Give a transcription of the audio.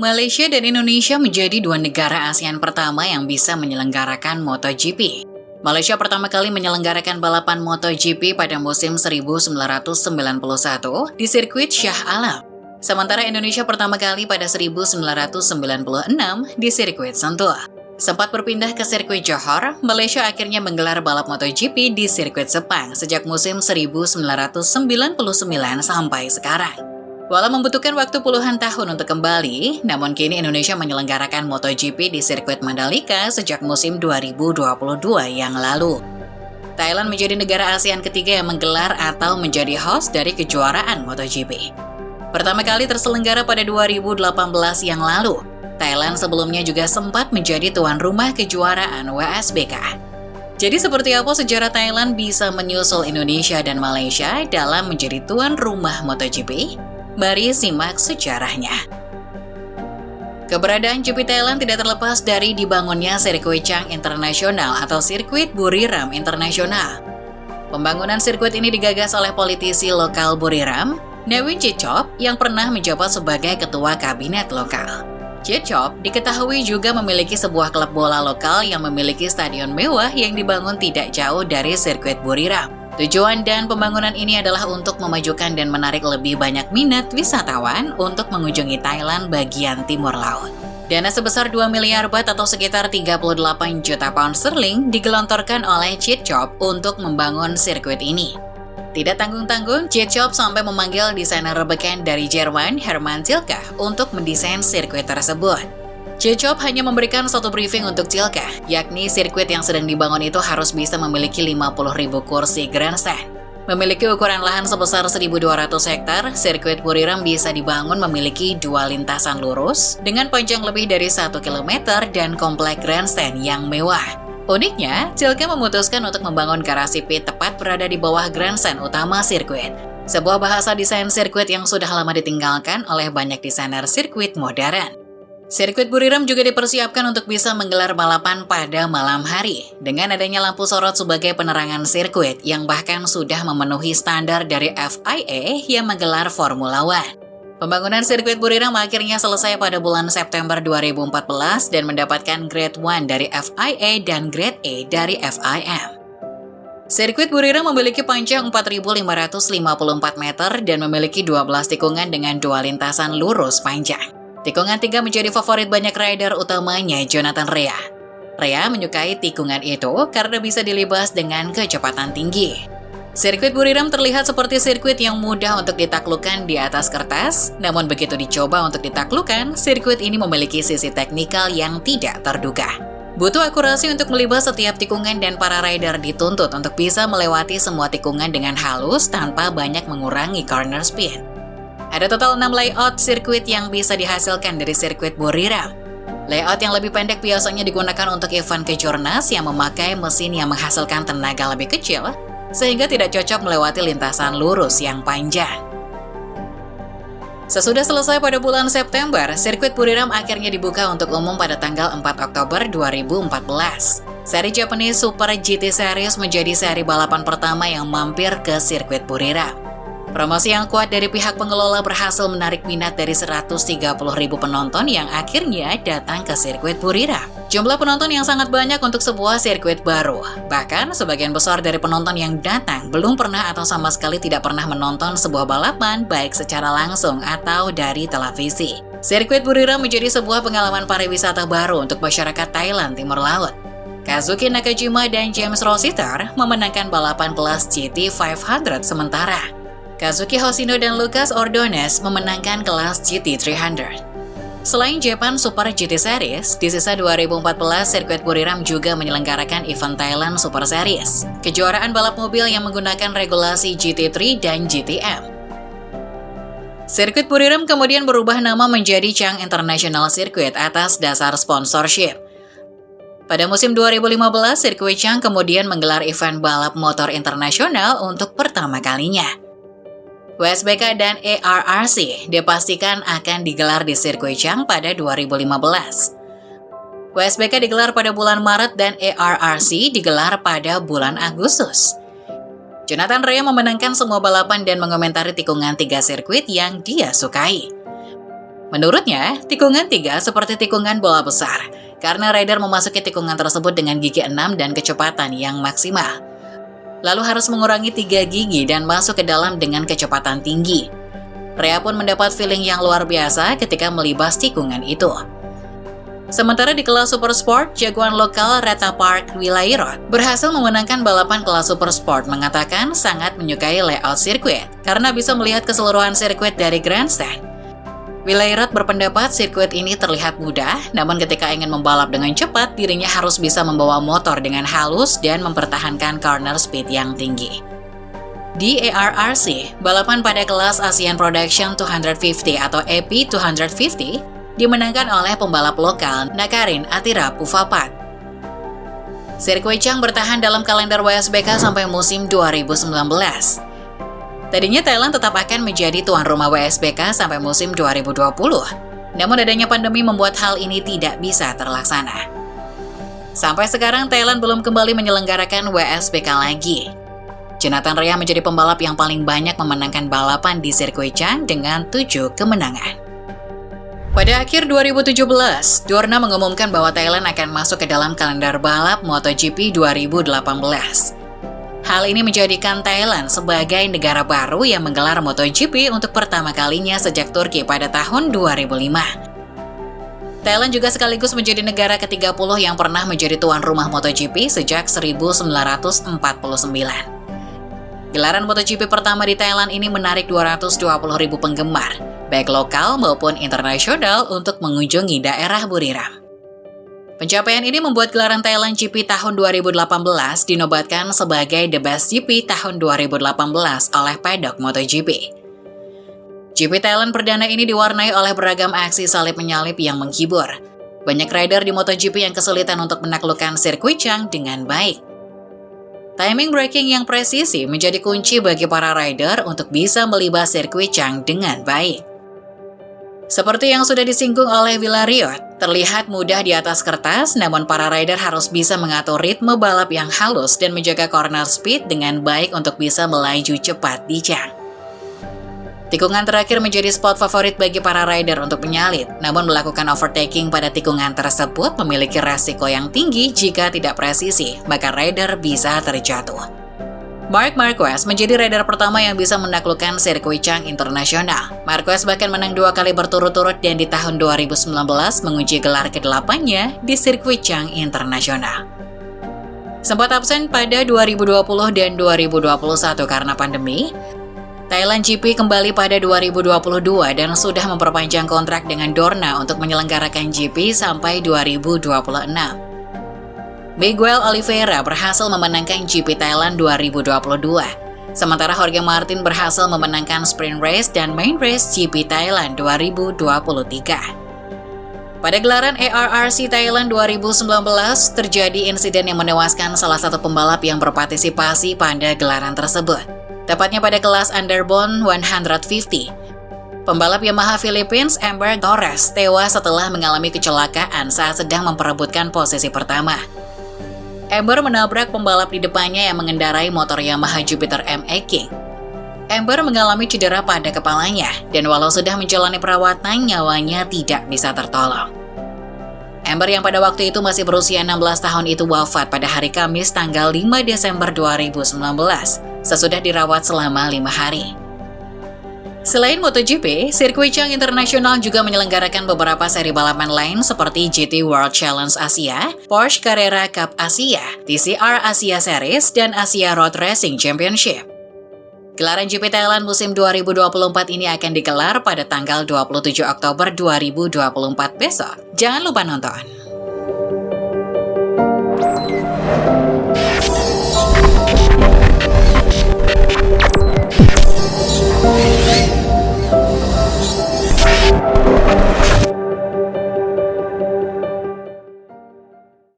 Malaysia dan Indonesia menjadi dua negara ASEAN pertama yang bisa menyelenggarakan MotoGP. Malaysia pertama kali menyelenggarakan balapan MotoGP pada musim 1991 di sirkuit Shah Alam. Sementara Indonesia pertama kali pada 1996 di sirkuit Sentul. Sempat berpindah ke sirkuit Johor, Malaysia akhirnya menggelar balap MotoGP di sirkuit Sepang sejak musim 1999 sampai sekarang. Walau membutuhkan waktu puluhan tahun untuk kembali, namun kini Indonesia menyelenggarakan MotoGP di sirkuit Mandalika sejak musim 2022 yang lalu. Thailand menjadi negara ASEAN ketiga yang menggelar atau menjadi host dari kejuaraan MotoGP. Pertama kali terselenggara pada 2018 yang lalu, Thailand sebelumnya juga sempat menjadi tuan rumah kejuaraan WSBK. Jadi seperti apa sejarah Thailand bisa menyusul Indonesia dan Malaysia dalam menjadi tuan rumah MotoGP? Mari simak sejarahnya. Keberadaan GP Thailand tidak terlepas dari dibangunnya sirkuit Chang Internasional atau sirkuit Buriram Internasional. Pembangunan sirkuit ini digagas oleh politisi lokal Buriram, Newin Chitchop, yang pernah menjabat sebagai ketua kabinet lokal. Chitchop diketahui juga memiliki sebuah klub bola lokal yang memiliki stadion mewah yang dibangun tidak jauh dari sirkuit Buriram. Tujuan dan pembangunan ini adalah untuk memajukan dan menarik lebih banyak minat wisatawan untuk mengunjungi Thailand bagian timur laut. Dana sebesar 2 miliar baht atau sekitar 38 juta pound sterling digelontorkan oleh Chitchop untuk membangun sirkuit ini. Tidak tanggung-tanggung, Chitchop sampai memanggil desainer beken dari Jerman, Hermann Tilke, untuk mendesain sirkuit tersebut. Chitchop hanya memberikan satu briefing untuk Tilke, yakni sirkuit yang sedang dibangun itu harus bisa memiliki 50.000 kursi grandstand. Memiliki ukuran lahan sebesar 1.200 hektar, sirkuit Buriram bisa dibangun memiliki dua lintasan lurus dengan panjang lebih dari 1 km dan komplek grandstand yang mewah. Uniknya, Tilke memutuskan untuk membangun garasi pit tepat berada di bawah grandstand utama sirkuit. Sebuah bahasa desain sirkuit yang sudah lama ditinggalkan oleh banyak desainer sirkuit modern. Sirkuit Buriram juga dipersiapkan untuk bisa menggelar balapan pada malam hari, dengan adanya lampu sorot sebagai penerangan sirkuit yang bahkan sudah memenuhi standar dari FIA yang menggelar Formula One. Pembangunan sirkuit Buriram akhirnya selesai pada bulan September 2014 dan mendapatkan Grade 1 dari FIA dan Grade A dari FIM. Sirkuit Buriram memiliki panjang 4.554 meter dan memiliki 12 tikungan dengan dua lintasan lurus panjang. Tikungan 3 menjadi favorit banyak rider utamanya Jonathan Rea. Rea menyukai tikungan itu karena bisa dilibas dengan kecepatan tinggi. Sirkuit Buriram terlihat seperti sirkuit yang mudah untuk ditaklukkan di atas kertas, namun begitu dicoba untuk ditaklukkan, sirkuit ini memiliki sisi teknikal yang tidak terduga. Butuh akurasi untuk melibas setiap tikungan dan para rider dituntut untuk bisa melewati semua tikungan dengan halus tanpa banyak mengurangi corner speed. Ada total 6 layout sirkuit yang bisa dihasilkan dari sirkuit Buriram. Layout yang lebih pendek biasanya digunakan untuk event kejurnas yang memakai mesin yang menghasilkan tenaga lebih kecil, sehingga tidak cocok melewati lintasan lurus yang panjang. Sesudah selesai pada bulan September, sirkuit Buriram akhirnya dibuka untuk umum pada tanggal 4 Oktober 2014. Seri Japanese Super GT Series menjadi seri balapan pertama yang mampir ke sirkuit Buriram. Promosi yang kuat dari pihak pengelola berhasil menarik minat dari 130.000 penonton yang akhirnya datang ke sirkuit Buriram. Jumlah penonton yang sangat banyak untuk sebuah sirkuit baru. Bahkan, sebagian besar dari penonton yang datang belum pernah atau sama sekali tidak pernah menonton sebuah balapan baik secara langsung atau dari televisi. Sirkuit Buriram menjadi sebuah pengalaman pariwisata baru untuk masyarakat Thailand Timur Laut. Kazuki Nakajima dan James Rossiter memenangkan balapan kelas GT 500 sementara. Kazuki Hoshino dan Lucas Ordonez memenangkan kelas GT 300. Selain Japan Super GT Series, di sisa 2014 sirkuit Buriram juga menyelenggarakan event Thailand Super Series, kejuaraan balap mobil yang menggunakan regulasi GT3 dan GTM. Sirkuit Buriram kemudian berubah nama menjadi Chang International Circuit atas dasar sponsorship. Pada musim 2015, sirkuit Chang kemudian menggelar event balap motor internasional untuk pertama kalinya. WSBK dan ARRC dipastikan akan digelar di sirkuit Chang pada 2015. WSBK digelar pada bulan Maret dan ARRC digelar pada bulan Agustus. Jonathan Rea memenangkan semua balapan dan mengomentari tikungan 3 sirkuit yang dia sukai. Menurutnya, tikungan 3 seperti tikungan bola besar, karena rider memasuki tikungan tersebut dengan gigi 6 dan kecepatan yang maksimal. Lalu harus mengurangi 3 gigi dan masuk ke dalam dengan kecepatan tinggi. Rea pun mendapat feeling yang luar biasa ketika melibas tikungan itu. Sementara di kelas Super Sport, jagoan lokal Reta Park Wilairot berhasil memenangkan balapan kelas Super Sport, mengatakan sangat menyukai layout sirkuit karena bisa melihat keseluruhan sirkuit dari grandstand. Wilairot berpendapat sirkuit ini terlihat mudah, namun ketika ingin membalap dengan cepat, dirinya harus bisa membawa motor dengan halus dan mempertahankan corner speed yang tinggi. Di ARRC, balapan pada kelas ASEAN Production 250 atau EP 250 dimenangkan oleh pembalap lokal Nakarin Atira Puvapat. Sirkuit Chang bertahan dalam kalender WSBK sampai musim 2019. Tadinya Thailand tetap akan menjadi tuan rumah WSBK sampai musim 2020. Namun adanya pandemi membuat hal ini tidak bisa terlaksana. Sampai sekarang Thailand belum kembali menyelenggarakan WSBK lagi. Jonathan Rea menjadi pembalap yang paling banyak memenangkan balapan di sirkuit Chang dengan 7 kemenangan. Pada akhir 2017, Dorna mengumumkan bahwa Thailand akan masuk ke dalam kalender balap MotoGP 2018. Hal ini menjadikan Thailand sebagai negara baru yang menggelar MotoGP untuk pertama kalinya sejak Turki pada tahun 2005. Thailand juga sekaligus menjadi negara ke-30 yang pernah menjadi tuan rumah MotoGP sejak 1949. Gelaran MotoGP pertama di Thailand ini menarik 220.000 penggemar, baik lokal maupun internasional untuk mengunjungi daerah Buriram. Pencapaian ini membuat gelaran Thailand GP tahun 2018 dinobatkan sebagai The Best GP tahun 2018 oleh Paddock MotoGP. GP Thailand perdana ini diwarnai oleh beragam aksi salib menyalip yang menghibur. Banyak rider di MotoGP yang kesulitan untuk menaklukkan sirkuit Chang dengan baik. Timing braking yang presisi menjadi kunci bagi para rider untuk bisa melibas sirkuit Chang dengan baik. Seperti yang sudah disinggung oleh Wilairot, terlihat mudah di atas kertas, namun para rider harus bisa mengatur ritme balap yang halus dan menjaga corner speed dengan baik untuk bisa melaju cepat di Chang. Tikungan terakhir menjadi spot favorit bagi para rider untuk menyalip, namun melakukan overtaking pada tikungan tersebut memiliki resiko yang tinggi jika tidak presisi, maka rider bisa terjatuh. Marc Marquez menjadi rider pertama yang bisa menaklukkan sirkuit Chang Internasional. Marquez bahkan menang 2 kali berturut-turut dan di tahun 2019 menguji gelar ke-8-nya di sirkuit Chang Internasional. Sempat absen pada 2020 dan 2021 karena pandemi, Thailand GP kembali pada 2022 dan sudah memperpanjang kontrak dengan Dorna untuk menyelenggarakan GP sampai 2026. Miguel Oliveira berhasil memenangkan GP Thailand 2022, sementara Jorge Martin berhasil memenangkan Sprint Race dan Main Race GP Thailand 2023. Pada gelaran ARRC Thailand 2019, terjadi insiden yang menewaskan salah satu pembalap yang berpartisipasi pada gelaran tersebut. Tepatnya pada kelas Underbone 150. Pembalap Yamaha Philippines Amber Torres tewas setelah mengalami kecelakaan saat sedang memperebutkan posisi pertama. Amber menabrak pembalap di depannya yang mengendarai motor Yamaha Jupiter MX King. Amber mengalami cedera pada kepalanya, dan walau sudah menjalani perawatan, nyawanya tidak bisa tertolong. Amber yang pada waktu itu masih berusia 16 tahun itu wafat pada hari Kamis tanggal 5 Desember 2019, sesudah dirawat selama 5 hari. Selain MotoGP, sirkuit Chang Internasional juga menyelenggarakan beberapa seri balapan lain seperti GT World Challenge Asia, Porsche Carrera Cup Asia, TCR Asia Series, dan Asia Road Racing Championship. Gelaran GP Thailand musim 2024 ini akan digelar pada tanggal 27 Oktober 2024 besok. Jangan lupa nonton!